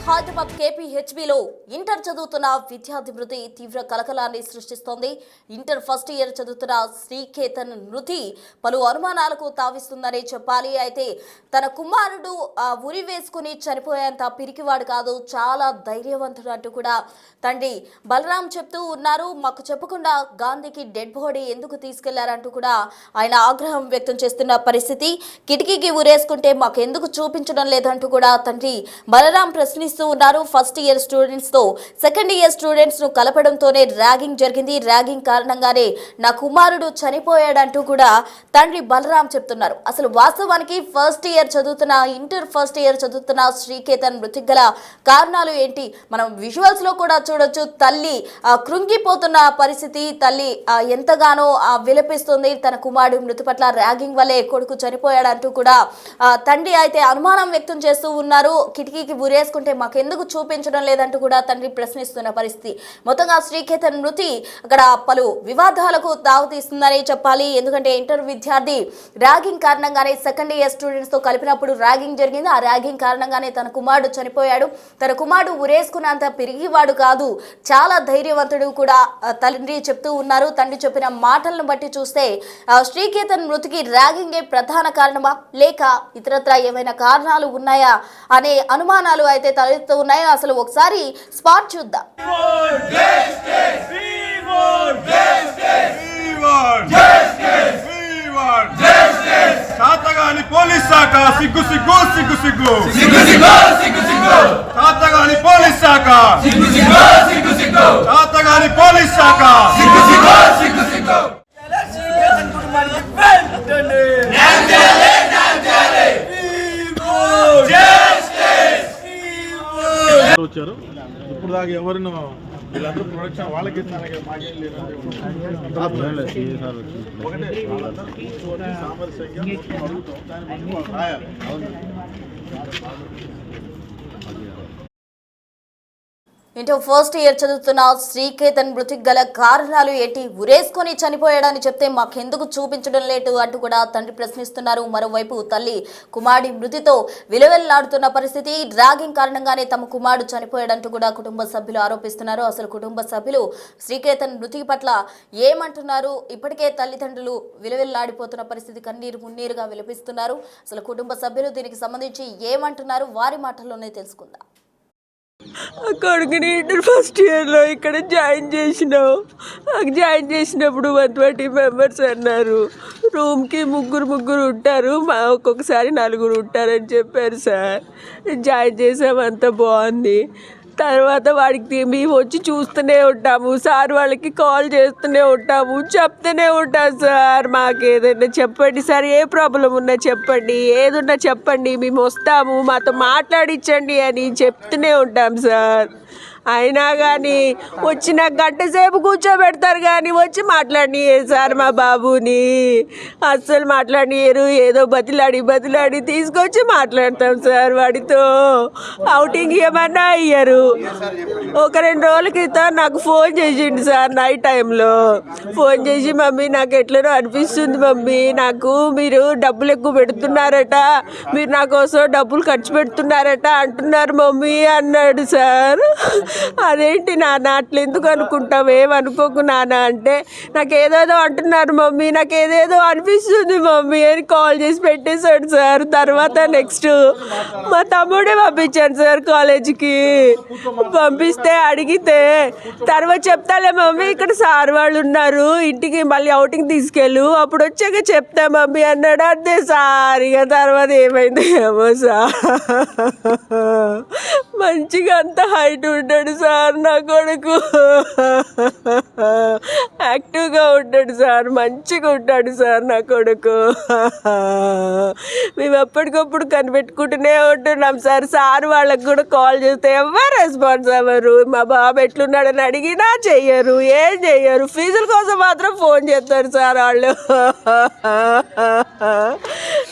Hyderabad కేపీహెచ్బీలో inter చదువుతున్న విద్యార్థి మృతి తీవ్ర కలకలాన్ని సృష్టిస్తోంది. ఇంటర్ ఫస్ట్ ఇయర్ చదువుతున్న శ్రీకేతన్ మృతి పలు అనుమానాలకు తావిస్తుందని చెప్పాలి. అయితే తన కుమారుడు ఉరి వేసుకుని చనిపోయేంత పిరికివాడు కాదు, చాలా ధైర్యవంతుడు అంటూ కూడా తండ్రి బలరాం చెప్తూ ఉన్నారు. మాకు చెప్పకుండా గాంధీకి డెడ్ బాడీ ఎందుకు తీసుకెళ్లారంటూ కూడా ఆయన ఆగ్రహం వ్యక్తం చేస్తున్న పరిస్థితి. కిటికీకి ఉరేసుకుంటే మాకు ఎందుకు చూపించడం లేదంటూ కూడా తండ్రి బలరాం ప్రశ్నిస్తూ ఉన్నారు. ఫస్ట్ ఇయర్ స్టూడెంట్స్ తో సెకండ్ ఇయర్ స్టూడెంట్స్ ను కలపడంతోనే ర్యాగింగ్ జరిగింది. ర్యాగింగ్ కారణంగానే నా కుమారుడు చనిపోయాడంటూ కూడా తండ్రి బలరాం చెప్తున్నారు. అసలు వాస్తవానికి ఇంటర్ ఫస్ట్ ఇయర్ చదువుతున్న శ్రీకేతన్ మృతికి గల కారణాలు ఏంటి? మనం విజువల్స్ లో కూడా చూడొచ్చు. తల్లి కృంగిపోతున్న పరిస్థితి, తల్లి ఎంతగానో విలపిస్తుంది. తన కుమారుడు మృతి పట్ల ర్యాగింగ్ వల్లే కొడుకు చనిపోయాడంటూ కూడా తండ్రి అయితే అనుమానం వ్యక్తం చేస్తూ ఉన్నారు. కిటికీకి ఉరేసుకుంటే మాకెందుకు చూపించడం లేదంటూ కూడా తండ్రి ప్రశ్నిస్తున్న పరిస్థితి. మొత్తంగా శ్రీకేతన్ మృతి అక్కడ పలు వివాదాలకు దావతీస్తుందని చెప్పాలి. ఎందుకంటే ఇంటర్ విద్యార్థి ర్యాగింగ్ కారణంగానే సెకండ్ ఇయర్ స్టూడెంట్స్ తో కలిపినప్పుడు ర్యాగింగ్ జరిగింది. ఆ ర్యాగింగ్ కారణంగానే తన కుమారుడు చనిపోయాడు. తన కుమారుడు ఉరేసుకున్నంత పిరిగివాడు కాదు, చాలా ధైర్యవంతుడు కూడా తండ్రి చెప్తూ ఉన్నారు. తండ్రి చెప్పిన మాటలను బట్టి చూస్తే శ్రీకేతన్ మృతికి ర్యాగింగే ప్రధాన కారణమా, లేక ఇతరత్రా ఏమైనా కారణాలు ఉన్నాయా అనే అనుమానాలు అయితే తలెత్తు ఉన్నాయో. అసలు ఒకసారి స్పాట్ చూద్దాం. చాతగాని పోలీస్ శాఖ సిగ్గు సిగ్గు సిగ్గు సిగ్గు చాతగాని పోలీస్ శాఖ చాతగాని పోలీస్ శాఖ వచ్చారు. ఇప్పుడు దాకా ఎవరినో వీళ్ళందరూ ప్రొడక్షన్ వాళ్ళకి మాకేం లేదు. ఒకటే వాళ్ళందరూ కూర్చొని సామరస్యంగా అడుగుతాం, దాన్ని బట్టి వాళ్ళు రాయాలి. ఇంటర్ ఫస్ట్ ఇయర్ చదువుతున్న శ్రీకేతన్ మృతికి గల కారణాలు ఏంటి? ఉరేసుకొని చనిపోయాడని చెప్తే మాకెందుకు చూపించడం లేదు అంటూ కూడా తండ్రి ప్రశ్నిస్తున్నారు. మరోవైపు తల్లి కుమారుడి మృతితో విలువెల్లాడుతున్న పరిస్థితి. ర్యాగింగ్ కారణంగానే తమ కుమారుడు చనిపోయాడంటూ కూడా కుటుంబ సభ్యులు ఆరోపిస్తున్నారు. అసలు కుటుంబ సభ్యులు శ్రీకేతన్ మృతి పట్ల ఏమంటున్నారు? ఇప్పటికే తల్లిదండ్రులు విలువెల్లాడిపోతున్న పరిస్థితి, కన్నీరు మున్నీరుగా విలపిస్తున్నారు. అసలు కుటుంబ సభ్యులు దీనికి సంబంధించి ఏమంటున్నారు? వారి మాటల్లోనే తెలుసుకుందాం. కొడుకుని ఇంటర్ ఫస్ట్ ఇయర్లో ఇక్కడ జాయిన్ చేసినావు. జాయిన్ చేసినప్పుడు 120 మెంబర్స్ అన్నారు. రూమ్కి ముగ్గురు ఉంటారు, ఒక్కొక్కసారి 4 ఉంటారని చెప్పారు సార్. జాయిన్ చేసాము, అంతా బాగుంది. తర్వాత వాడికి మేము వచ్చి చూస్తూనే ఉంటాము, సార్ వాళ్ళకి కాల్ చేస్తూనే ఉంటాము, చెప్తూనే ఉంటాం. సార్ మాకు ఏదైనా చెప్పండి సార్, ఏ ప్రాబ్లం ఉన్నా చెప్పండి, ఏదున్నా చెప్పండి, మేము వస్తాము, మాతో మాట్లాడించండి అని చెప్తూనే ఉంటాం సార్. అయినా కానీ వచ్చిన గంట సేపు కూర్చోబెడతారు కానీ వచ్చి మాట్లాడినారు సార్. మా బాబుని అస్సలు మాట్లాడినారు. ఏదో బతిలాడి తీసుకొచ్చి మాట్లాడతాం సార్ వాడితో. అవుటింగ్ ఏమన్నా అయ్యారు. ఒక 2 రోజుల క్రితం నాకు ఫోన్ చేసిండు సార్. నైట్ టైంలో ఫోన్ చేసి, మమ్మీ నాకు ఎట్లనో అనిపిస్తుంది మమ్మీ, నాకు మీరు డబ్బులు ఎక్కువ పెడుతున్నారట, మీరు నా కోసం డబ్బులు ఖర్చు పెడుతున్నారట అంటున్నారు మమ్మీ అన్నాడు సార్. అదేంటి నాన్న అట్లా ఎందుకు అనుకుంటావు, ఏమనుకోకు నాన్న అంటే, నాకు ఏదేదో అంటున్నారు మమ్మీ, నాకు ఏదేదో అనిపిస్తుంది మమ్మీ అని కాల్ చేసి పెట్టేశాడు సార్. తర్వాత నెక్స్ట్ మా తమ్ముడే పంపించాను సార్ కాలేజీకి. పంపిస్తే అడిగితే తర్వాత చెప్తాలే మమ్మీ, ఇక్కడ సార్ వాళ్ళు ఉన్నారు, ఇంటికి మళ్ళీ అవుటింగ్ తీసుకెళ్ళు, అప్పుడు వచ్చాక చెప్తా మమ్మీ అన్నాడు. అంతే సార్. ఇక తర్వాత ఏమైంది ఏమో సార్. మంచిగా అంత హైట్ ఉంటాడు సార్ నా కొడుకు, యాక్టివ్గా ఉంటాడు సార్, మంచిగా ఉంటాడు సార్ నా కొడుకు. మేము ఎప్పటికప్పుడు కనిపెట్టుకుంటూనే ఉంటున్నాం సార్. సార్ వాళ్ళకి కూడా కాల్ చేస్తే ఎవరు రెస్పాన్స్ అవ్వరు. మా బాబు ఎట్లున్నాడని అడిగినా చెయ్యరు, ఏం చెయ్యరు. ఫీజుల కోసం మాత్రం ఫోన్ చేస్తారు సార్ వాళ్ళు.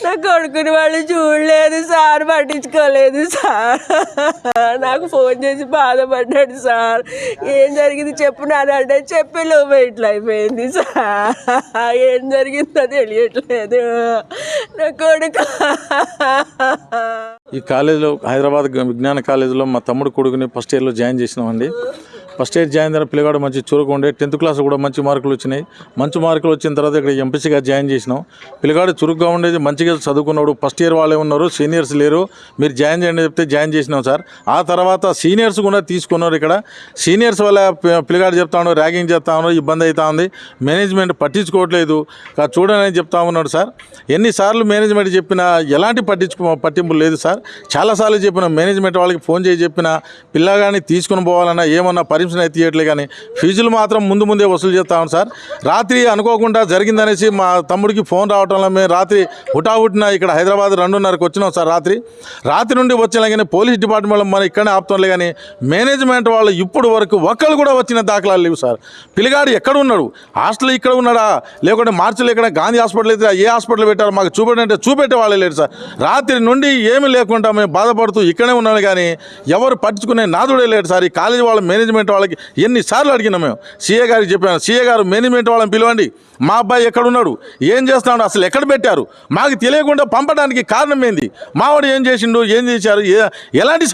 నా కొడుకుని వాళ్ళు చూడలేదు సార్, పట్టించుకోలేదు సార్. నాకు ఫోన్ చేసి బాధపడ్డాడు సార్. ఏం జరిగింది చెప్పు నాన్న అంటే, చెప్పేలోపు ఇట్లా అయిపోయింది సార్. ఏం జరిగిందో తెలియట్లేదు. నా కొడుకు ఈ కాలేజీలో హైదరాబాద్ విజ్ఞాన కాలేజీలో మా తమ్ముడు కొడుకుని ఫస్ట్ ఇయర్లో జాయిన్ చేసినామండి. ఫస్ట్ ఇయర్ జాయిన్ అయిన పిల్లగాడు మంచి చురుకు ఉండే, 10th క్లాస్ కూడా మంచి మార్కులు వచ్చినాయి. మంచి మార్కులు వచ్చిన తర్వాత ఇక్కడ ఎంపీసీగా జాయిన్ చేసినాం. పిల్లగాడు చురుగ్గా ఉండేది, మంచిగా చదువుకున్నాడు. ఫస్ట్ ఇయర్ వాళ్ళే ఉన్నారు, సీనియర్స్ లేరు, మీరు జాయిన్ చేయండి చెప్తే జాయిన్ చేసినాం సార్. ఆ తర్వాత సీనియర్స్ కూడా తీసుకున్నారు. ఇక్కడ సీనియర్స్ వల్ల పిల్లగాడు చెప్తా ఉన్నాడు, ర్యాగింగ్ చేస్తా ఉన్నాడు, ఇబ్బంది అవుతా ఉంది, మేనేజ్మెంట్ పట్టించుకోవట్లేదు, చూడని చెప్తా ఉన్నాడు సార్. ఎన్నిసార్లు మేనేజ్మెంట్ చెప్పినా ఎలాంటి పట్టింపు లేదు సార్. చాలాసార్లు చెప్పిన మేనేజ్మెంట్ వాళ్ళకి ఫోన్ చేసి చెప్పిన, పిల్లగాడిని తీసుకుని పోవాలన్నా ఏమన్నా పర్మిషన్ అయితే ఇవ్వట్లే, కానీ ఫీజులు మాత్రం ముందే వసూలు చేస్తా ఉన్నాం సార్. రాత్రి అనుకోకుండా జరిగిందనేసి మా తమ్ముడికి ఫోన్ రావటంలో మేము రాత్రి హుటాహుటిన ఇక్కడ హైదరాబాద్ 2:30కి వచ్చినాం సార్. రాత్రి నుండి వచ్చినా కానీ పోలీస్ డిపార్ట్మెంట్లో మనం ఇక్కడనే ఆపుతాంలే, కానీ మేనేజ్మెంట్ వాళ్ళు ఇప్పుడు వరకు ఒక్కళ్ళు కూడా వచ్చిన దాఖలాలు లేవు సార్. పిల్లగాడు ఎక్కడ ఉన్నాడు, హాస్టల్ ఇక్కడ ఉన్నాడా, లేకుంటే మార్చిలో ఇక్కడ గాంధీ హాస్పిటల్ అయితే ఏ హాస్పిటల్ పెట్టారో మాకు చూపెట్టంటే చూపెట్టే వాళ్ళే లేరు సార్. రాత్రి నుండి ఏమీ లేకుండా మేము బాధపడుతూ ఇక్కడే ఉన్నాను, కానీ ఎవరు పట్టించుకునే నాదుడే లేడు సార్. ఈ కాలేజీ వాళ్ళ మేనేజ్మెంట్ వాళ్ళకి ఎన్నిసార్లు అడిగినాం. మేము సీఏ గారికి చెప్పాను, సీఏ గారు మేనేజ్మెంట్ వాళ్ళని పిలవండి, మా అబ్బాయి ఎక్కడున్నాడు, ఏం చేస్తున్నాడు, అసలు ఎక్కడ పెట్టారు, మాకు తెలియకుండా పంపడానికి కారణం ఏంది, మావాడు ఏం చేసిండు, ఏం చేశారు, ఎలాంటి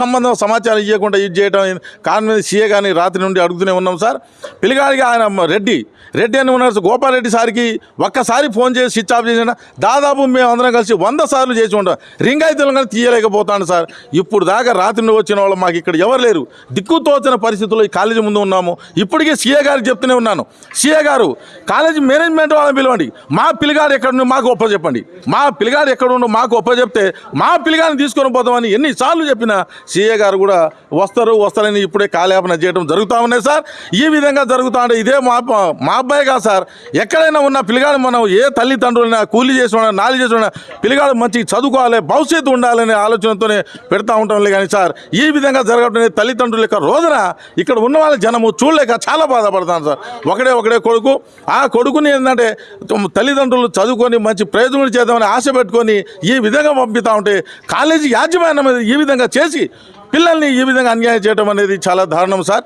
సమాచారం ఇవ్వకుండా ఇది చేయడం కారణం ఏంది, సీఏ గారిని రాత్రి నుండి అడుగుతూనే ఉన్నాం సార్. పిల్లగాడికి ఆయన రెడ్డి అని ఉన్నారు, గోపాలరెడ్డి సార్కి ఒక్కసారి ఫోన్ చేసి స్విచ్ ఆఫ్ చేసిన, దాదాపు మేము అందరం కలిసి 100 సార్లు చేసి ఉంటాం, రింగ్ అయితే కానీ తీయలేకపోతాను సార్. ఇప్పుడు దాకా రాత్రి నుండి వచ్చిన వాళ్ళు మాకు ఇక్కడ ఎవరు లేరు, దిక్కుతోచిన పరిస్థితుల్లో ఈ కాలేజీ ముందు ఉన్నాము. ఇప్పటికే సీఏ గారికి చెప్తూనే ఉన్నాను, సీఏ గారు కాలేజీ మేనేజ్మెంట్ వాళ్ళని పిలవండి, మా పిల్లగాడు ఎక్కడుండి మాకు ఒప్పచెప్పండి, మా పిల్లగాడు ఎక్కడుండో మాకు ఒప్పచెప్తే మా పిల్లగాడిని తీసుకొని పోతామని ఎన్నిసార్లు చెప్పినా సీఏ గారు కూడా వస్తారని ఇప్పుడే కాలయాపన చేయడం జరుగుతూ ఉన్నాయి సార్. ఈ విధంగా జరుగుతూ ఉంటే ఇదే మా అబ్బాయి కాదు సార్, ఎక్కడైనా ఉన్న పిల్లగాడు మనం ఏ తల్లిదండ్రులైనా కూలీ చేసిన నాలి చేసిన పిల్లగాడు మంచి చదువుకోవాలి, భవిష్యత్తు ఉండాలనే ఆలోచనతోనే పెడతా ఉంటాంలే, కానీ సార్ ఈ విధంగా జరగడం తల్లిదండ్రుల యొక్క రోజున ఇక్కడ ఉన్న వాళ్ళ జనము చూడలేక చాలా బాధపడతాను సార్. ఒకడే కొడుకు, ఆ కొడుకుని ఏంటంటే తల్లిదండ్రులు చదువుకొని మంచి ప్రయోజనం చేద్దామని ఆశ పెట్టుకొని ఈ విధంగా పంపిస్తూ ఉంటే కాలేజీ యాజమాన్యం మీద ఈ విధంగా చేసి పిల్లల్ని ఈ విధంగా అన్యాయం చేయడం అనేది చాలా దారుణం సార్.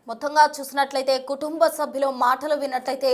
మొత్తంగా చూసినట్లయితే కుటుంబ సభ్యుల మాటలు విన్నట్లయితే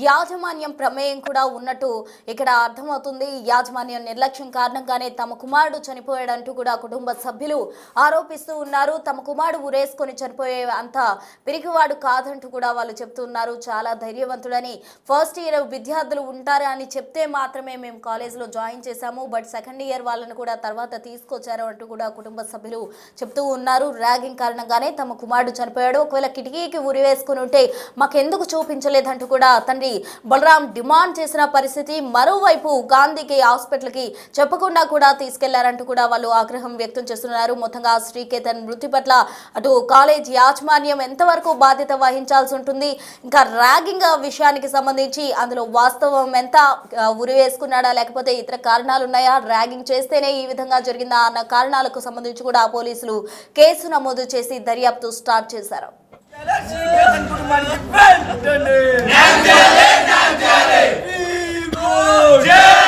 యాజమాన్యం ప్రమేయం కూడా ఉన్నట్టు ఇక్కడ అర్థమవుతుంది. యాజమాన్యం నిర్లక్ష్యం కారణంగానే తమ కుమారుడు చనిపోయాడంటూ కూడా కుటుంబ సభ్యులు ఆరోపిస్తూ ఉన్నారు. తమ కుమారుడు ఉరేసుకొని చనిపోయే అంత పిరికివాడు కాదంటూ కూడా వాళ్ళు చెప్తున్నారు. చాలా ధైర్యవంతుడని, ఫస్ట్ ఇయర్ విద్యార్థులు ఉంటారు అని చెప్తే మాత్రమే మేము కాలేజీలో జాయిన్ చేశాము, బట్ సెకండ్ ఇయర్ వాళ్ళని కూడా తర్వాత తీసుకొచ్చారు అంటూ కూడా కుటుంబ సభ్యులు చెప్తూ ఉన్నారు. ర్యాగింగ్ కారణంగానే తమ కుమారుడు చనిపోయాడు, ఒకవేళ కిటికీకి ఉరి వేసుకుని ఉంటే మాకెందుకు చూపించలేదంటూ కూడా తండ్రి బలరాం డిమాండ్ చేసిన పరిస్థితి. మరోవైపు గాంధీకి హాస్పిటల్కి చెప్పకుండా కూడా తీసుకెళ్లారంటూ కూడా వాళ్ళు ఆగ్రహం వ్యక్తం చేస్తున్నారు. మొత్తంగా శ్రీకేతన్ మృతి పట్ల అటు కాలేజ్ యాజమాన్యం ఎంతవరకు బాధ్యత వహించాల్సి ఉంటుంది, ఇంకా ర్యాగింగ్ విషయానికి సంబంధించి అందులో వాస్తవం ఎంత, ఉరి వేసుకున్నాడా లేకపోతే ఇతర కారణాలు ఉన్నాయా, ర్యాగింగ్ చేస్తేనే ఈ విధంగా జరిగిందా అన్న కారణాలకు సంబంధించి కూడా పోలీసులు కేసు నమోదు చేసి దర్యాప్తు స్టార్ట్ చేశారు. Yeah!